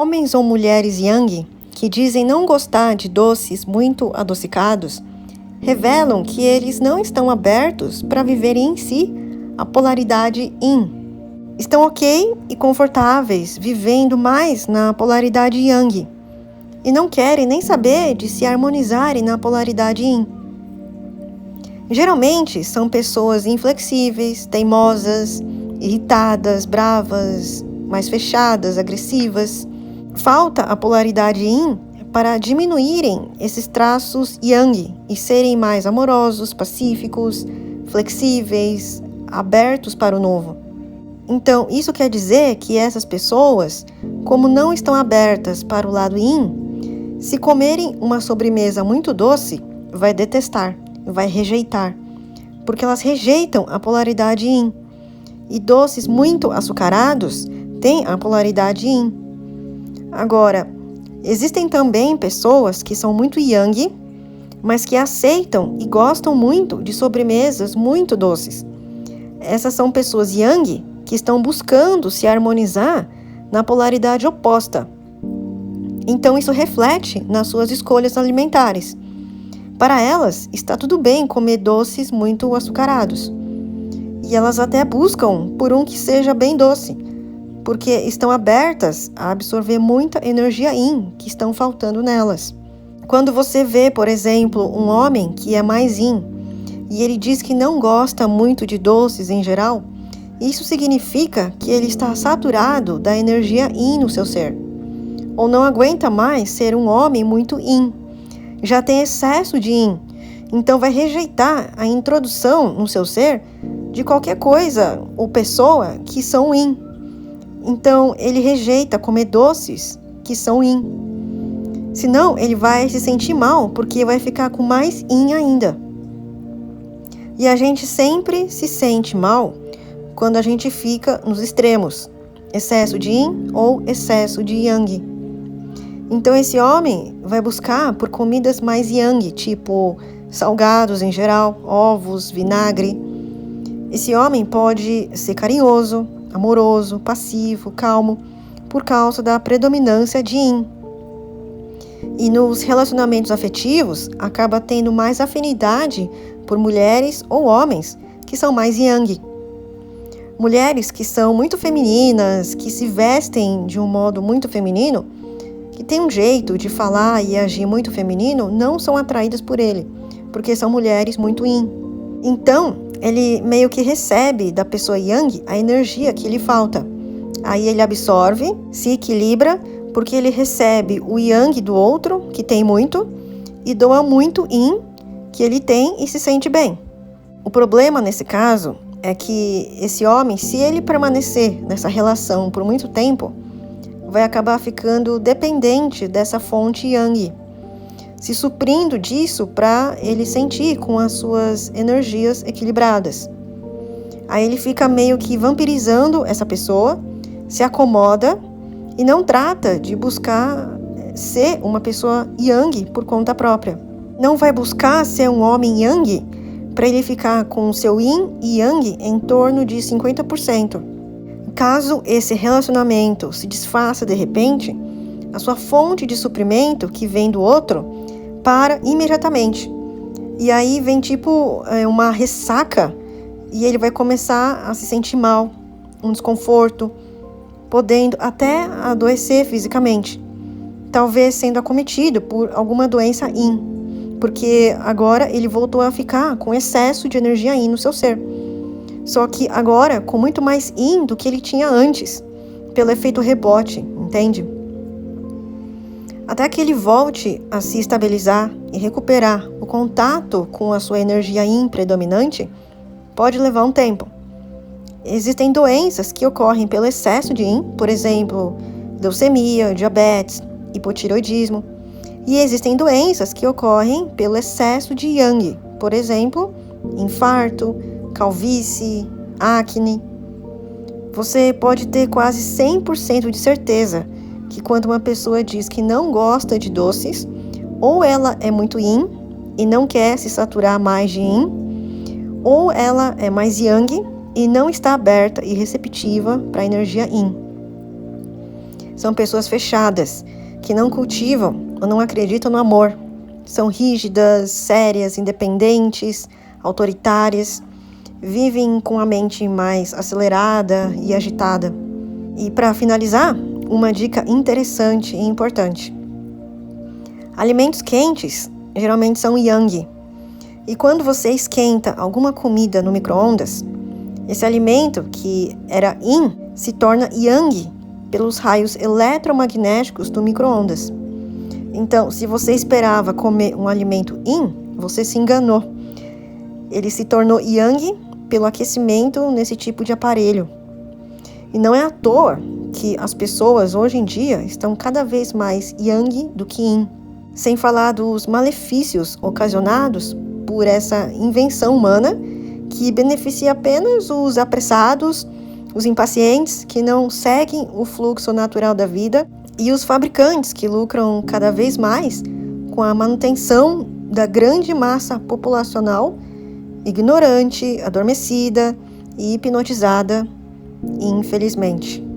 Homens ou mulheres yang que dizem não gostar de doces muito adocicados revelam que eles não estão abertos para viverem em si a polaridade yin. Estão ok e confortáveis vivendo mais na polaridade yang e não querem nem saber de se harmonizarem na polaridade yin. Geralmente são pessoas inflexíveis, teimosas, irritadas, bravas, mais fechadas, agressivas. Falta a polaridade yin para diminuírem esses traços yang e serem mais amorosos, pacíficos, flexíveis, abertos para o novo. Então, isso quer dizer que essas pessoas, como não estão abertas para o lado yin, se comerem uma sobremesa muito doce, vai detestar, vai rejeitar, porque elas rejeitam a polaridade yin. E doces muito açucarados têm a polaridade yin. Agora, existem também pessoas que são muito yang, mas que aceitam e gostam muito de sobremesas muito doces. Essas são pessoas yang que estão buscando se harmonizar na polaridade oposta. Então isso reflete nas suas escolhas alimentares. Para elas, está tudo bem comer doces muito açucarados. E elas até buscam por um que seja bem doce, porque estão abertas a absorver muita energia yin que estão faltando nelas. Quando você vê, por exemplo, um homem que é mais yin, e ele diz que não gosta muito de doces em geral, isso significa que ele está saturado da energia yin no seu ser, ou não aguenta mais ser um homem muito yin. Já tem excesso de yin, então vai rejeitar a introdução no seu ser de qualquer coisa ou pessoa que são yin. Então ele rejeita comer doces que são yin. Senão ele vai se sentir mal porque vai ficar com mais yin ainda. E a gente sempre se sente mal quando a gente fica nos extremos, excesso de yin ou excesso de yang. Então esse homem vai buscar por comidas mais yang, tipo salgados em geral, ovos, vinagre. Esse homem pode ser carinhoso, amoroso, passivo, calmo, por causa da predominância de yin. E nos relacionamentos afetivos, acaba tendo mais afinidade por mulheres ou homens que são mais yang. Mulheres que são muito femininas, que se vestem de um modo muito feminino, que têm um jeito de falar e agir muito feminino, não são atraídas por ele, porque são mulheres muito yin. Então, ele meio que recebe da pessoa yang a energia que lhe falta. Aí ele absorve, se equilibra, porque ele recebe o yang do outro, que tem muito, e doa muito yin, que ele tem e se sente bem. O problema nesse caso é que esse homem, se ele permanecer nessa relação por muito tempo, vai acabar ficando dependente dessa fonte yang, se suprindo disso para ele sentir com as suas energias equilibradas. Aí ele fica meio que vampirizando essa pessoa, se acomoda e não trata de buscar ser uma pessoa yang por conta própria. Não vai buscar ser um homem yang para ele ficar com o seu yin e yang em torno de 50%. Caso esse relacionamento se desfaça de repente, a sua fonte de suprimento que vem do outro para imediatamente. E aí vem tipo uma ressaca e ele vai começar a se sentir mal, um desconforto, podendo até adoecer fisicamente, talvez sendo acometido por alguma doença yin, porque agora ele voltou a ficar com excesso de energia yin no seu ser. Só que agora com muito mais yin do que ele tinha antes, pelo efeito rebote, entende? Até que ele volte a se estabilizar e recuperar o contato com a sua energia yin predominante, pode levar um tempo. Existem doenças que ocorrem pelo excesso de yin, por exemplo, leucemia, diabetes, hipotireoidismo. E existem doenças que ocorrem pelo excesso de yang, por exemplo, infarto, calvície, acne. Você pode ter quase 100% de certeza que quando uma pessoa diz que não gosta de doces, ou ela é muito yin e não quer se saturar mais de yin, ou ela é mais yang e não está aberta e receptiva para a energia yin. São pessoas fechadas, que não cultivam ou não acreditam no amor. São rígidas, sérias, independentes, autoritárias, vivem com a mente mais acelerada e agitada. E para finalizar, uma dica interessante e importante. Alimentos quentes geralmente são yang. E quando você esquenta alguma comida no micro-ondas, esse alimento que era yin se torna yang pelos raios eletromagnéticos do micro-ondas. Então, se você esperava comer um alimento yin, você se enganou. Ele se tornou yang pelo aquecimento nesse tipo de aparelho. E não é à toa que as pessoas hoje em dia estão cada vez mais yang do que yin. Sem falar dos malefícios ocasionados por essa invenção humana que beneficia apenas os apressados, os impacientes que não seguem o fluxo natural da vida e os fabricantes que lucram cada vez mais com a manutenção da grande massa populacional ignorante, adormecida e hipnotizada, infelizmente.